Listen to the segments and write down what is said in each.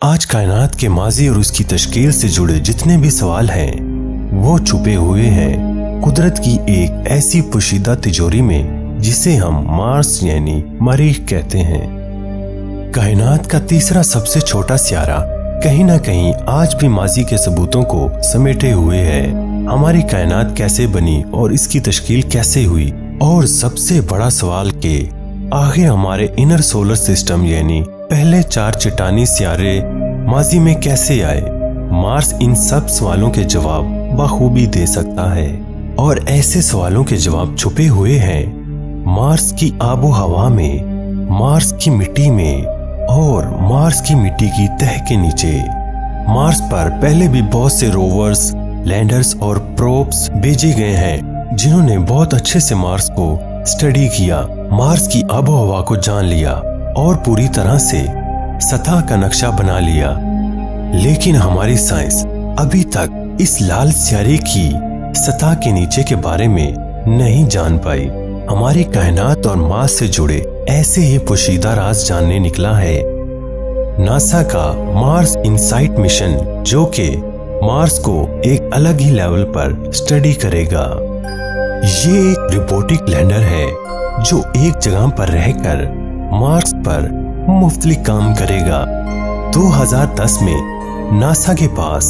आज कायनात के माजी और उसकी तश्कील से जुड़े जितने भी सवाल हैं वो छुपे हुए हैं कुदरत की एक ऐसी पोशीदा तिजोरी में जिसे हम मार्स यानी मरीख कहते हैं। कायनात का तीसरा सबसे छोटा सियारा कहीं ना कहीं आज भी माजी के सबूतों को समेटे हुए है। हमारी कायनात कैसे बनी और इसकी तश्कील कैसे हुई, और सबसे बड़ा सवाल के आखिर हमारे इनर सोलर सिस्टम यानी पहले 4 चट्टानी सियारे माजी में कैसे आए। मार्स इन सब सवालों के जवाब बखूबी दे सकता है, और ऐसे सवालों के जवाब छुपे हुए हैं मार्स की आबो हवा में, मार्स की मिट्टी में और मार्स की मिट्टी की तह के नीचे। मार्स पर पहले भी बहुत से रोवर्स, लैंडर्स और प्रोब्स भेजे गए हैं जिन्होंने बहुत अच्छे से मार्स को स्टडी किया, मार्स की आबो हवा को जान लिया और पूरी तरह से सतह का नक्शा बना लिया। लेकिन हमारी साइंस अभी तक इस लाल सियारे की सतह के नीचे के बारे में नहीं जान पाई। हमारी कायनात और मार्स से जुड़े ऐसे ही पोशीदा राज जानने निकला है नासा का मार्स इनसाइट मिशन, जो कि मार्स को एक अलग ही लेवल पर स्टडी करेगा। ये एक रोबोटिक लैंडर है जो एक जगह पर रहकर मार्स पर मुफ्तलिफ काम करेगा। 2010 में नासा के पास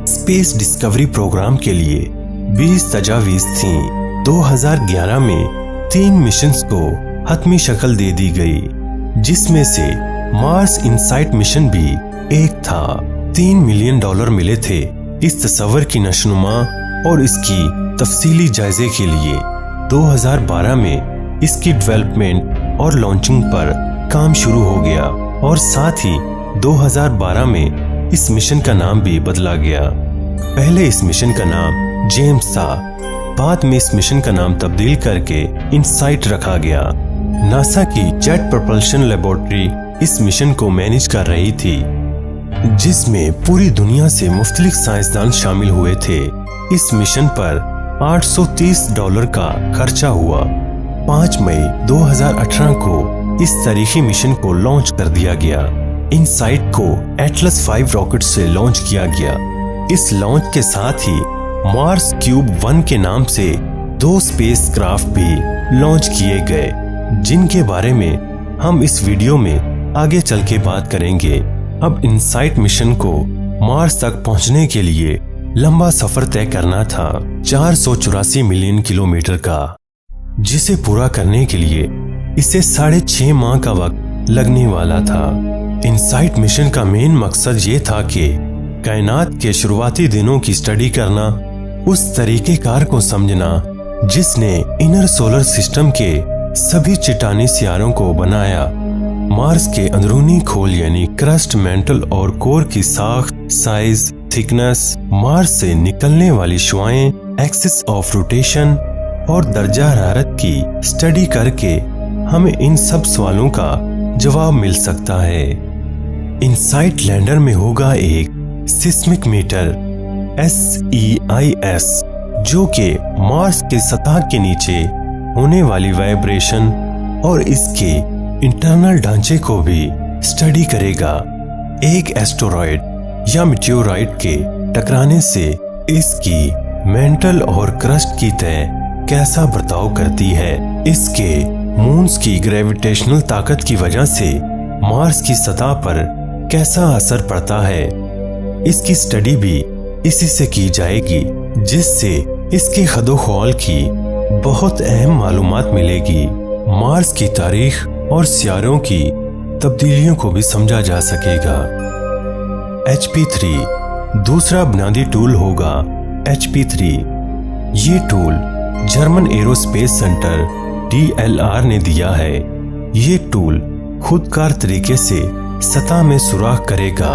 स्पेस डिस्कवरी प्रोग्राम के लिए 20 तजावीज थी। 2011 में 3 मिशंस को हतमी शक्ल दे दी गई, जिसमें से मार्स इनसाइट मिशन भी एक था। $3 मिलियन मिले थे इस तस्वर की नशनुमा और इसकी तफसीली जायजे के लिए। 2012 में इसकी डेवलपमेंट और लॉन्चिंग पर काम शुरू हो गया, और साथ ही 2012 में इस मिशन का नाम भी बदला गया। पहले इस मिशन का नाम जेम्स था, बाद में इस मिशन का नाम तब्दील करके इनसाइट रखा गया। नासा की जेट प्रोपल्शन लेबोरेटरी इस मिशन को मैनेज कर रही थी, जिसमें पूरी दुनिया से मुख्तलिफ साइंसदान शामिल हुए थे। इस मिशन पर $830 का खर्चा हुआ। 5 मई 2018 को इस तारीखी मिशन को लॉन्च कर दिया गया। इनसाइट को एटलस 5 रॉकेट से लॉन्च किया गया। इस लॉन्च के साथ ही मार्स क्यूब 1 के नाम से 2 स्पेसक्राफ्ट भी लॉन्च किए गए, जिनके बारे में हम इस वीडियो में आगे चल के बात करेंगे। अब इनसाइट मिशन को मार्स तक पहुंचने के लिए लंबा सफर तय करना था, 484 मिलियन किलोमीटर का, जिसे पूरा करने के लिए इसे 6.5 माह का वक्त लगने वाला था। इनसाइट मिशन का मेन मकसद ये था कि कायनात के शुरुआती दिनों की स्टडी करना, उस तरीकेकार को समझना जिसने इनर सोलर सिस्टम के सभी चट्टानी सियारों को बनाया। मार्स के अंदरूनी खोल यानी क्रस्ट, मेंटल और कोर की साख्त, साइज, थिकनेस, मार्स से निकलने वाली शुआएं, एक्सिस ऑफ रोटेशन और दर्जा हरारत की स्टडी करके हमें इन सब सवालों का जवाब मिल सकता है। इनसाइट लैंडर में होगा एक सिस्मिक मीटर SEIS, जो कि मार्स के सतह के नीचे होने वाली वाइब्रेशन और इसके इंटरनल ढांचे को भी स्टडी करेगा। एक एस्टेरॉयड या मेटेओराइट के टकराने से इसकी मेंटल और क्रस्ट की तह कैसा बर्ताव करती है, इसके मून्स की ग्रेविटेशनल ताकत की वजह से मार्स की सतह पर कैसा असर पड़ता है, इसकी स्टडी भी इसी से की जाएगी, जिससे इसके खदोखौल की बहुत अहम मालूमात मिलेगी। मार्स की तारीख और सियारों की तब्दीलियों को भी समझा जा सकेगा। HP3 दूसरा बुनियादी टूल होगा। HP3 ये tool German aerospace centre DLR ने दिया है। ये टूल खुदकार तरीके से सतह में सुराख करेगा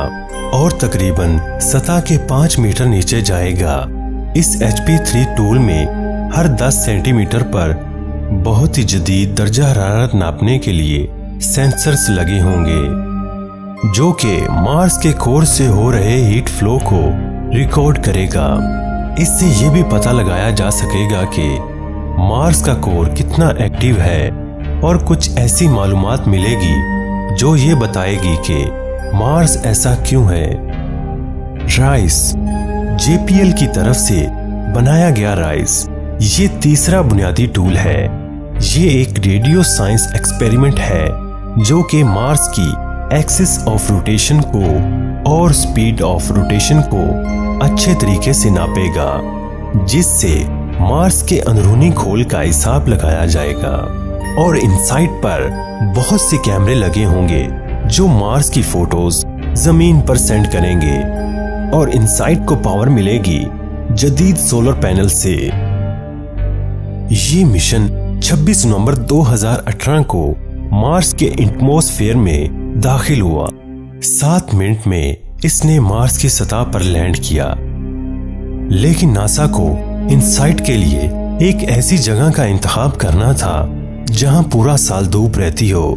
और तकरीबन सतह के 5 मीटर नीचे जाएगा। इस HP3 टूल में हर 10 सेंटीमीटर पर बहुत ही जदीद दर्जा हरारत नापने के लिए सेंसर्स लगे होंगे, जो कि मार्स के कोर से हो रहे हीट फ्लो को रिकॉर्ड करेगा। इससे ये भी पता लगाया जा सकेगा कि मार्स का कोर कितना एक्टिव है, और कुछ ऐसी मालूमात मिलेगी जो ये बताएगी कि मार्स ऐसा क्यों है? राइस, JPL की तरफ से बनाया गया राइस ये तीसरा बुनियादी टूल है। ये एक रेडियो साइंस एक्सपेरिमेंट है जो कि मार्स की एक्सिस ऑफ रोटेशन को और स्पीड ऑफ रोटेशन को अच्छे तरीके से नापेगा, जिससे मार्स के अंदरूनी खोल का हिसाब लगाया जाएगा। और इनसाइट पर बहुत से कैमरे लगे होंगे जो मार्स की फोटोज जमीन पर सेंड करेंगे और इनसाइट को पावर मिलेगी जदीद सोलर पैनल से। ये मिशन 26 नवंबर 2018 को मार्स के एटमॉस्फेयर में दाखिल हुआ। 7 मिनट में इसने मार्स की सतह पर लैंड किया। लेकिन नासा को इनसाइट के लिए एक ऐसी जगह का इंतखाब करना था जहां पूरा साल धूप रहती हो,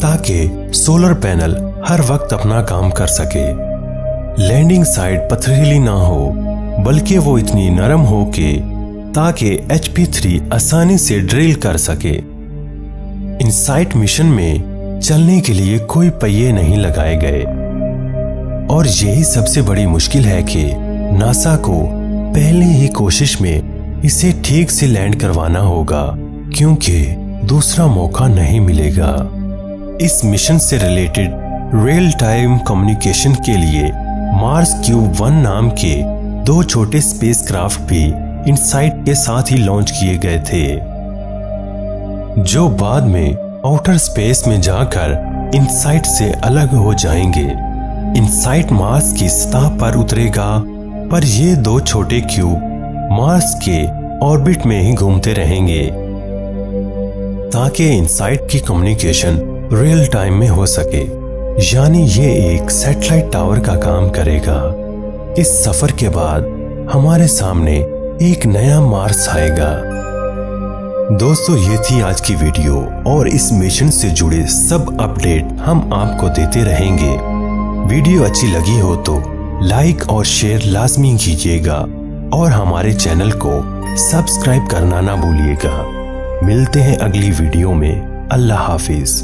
ताकि सोलर पैनल हर वक्त अपना काम कर सके। लैंडिंग साइट पथरीली ना हो, बल्कि वो इतनी नरम हो कि ताकि HP-3 आसानी से ड्रिल कर सके। इनसाइट मिशन में चलने के लिए कोई पहिए नहीं लगाए गए और यही सबसे बड़ी मुश्किल है कि नासा को पहले ही कोशिश में इसे ठीक से लैंड करवाना होगा, क्योंकि दूसरा मौका नहीं मिलेगा। इस मिशन से रिलेटेड रियल टाइम कम्युनिकेशन के लिए मार्स क्यूब 1 नाम के 2 छोटे स्पेसक्राफ्ट भी इनसाइट के साथ ही लॉन्च किए गए थे, जो बाद में आउटर स्पेस में जाकर इनसाइट से अलग हो जाएंगे। इनसाइट मार्स की सतह पर उतरेगा, पर ये 2 छोटे क्यूब मार्स के ऑर्बिट में ही घूमते रहेंगे ताकि इनसाइट की कम्युनिकेशन रियल टाइम में हो सके। यानी ये एक सैटेलाइट टावर का काम करेगा। इस सफर के बाद हमारे सामने एक नया मार्स आएगा। दोस्तों, ये थी आज की वीडियो और इस मिशन से जुड़े सब अपडेट हम आपको देते रहेंगे। वीडियो अच्छी लगी हो तो लाइक और शेयर लाजमी कीजिएगा और हमारे चैनल को सब्सक्राइब करना ना भूलिएगा। मिलते हैं अगली वीडियो में। अल्लाह हाफिज।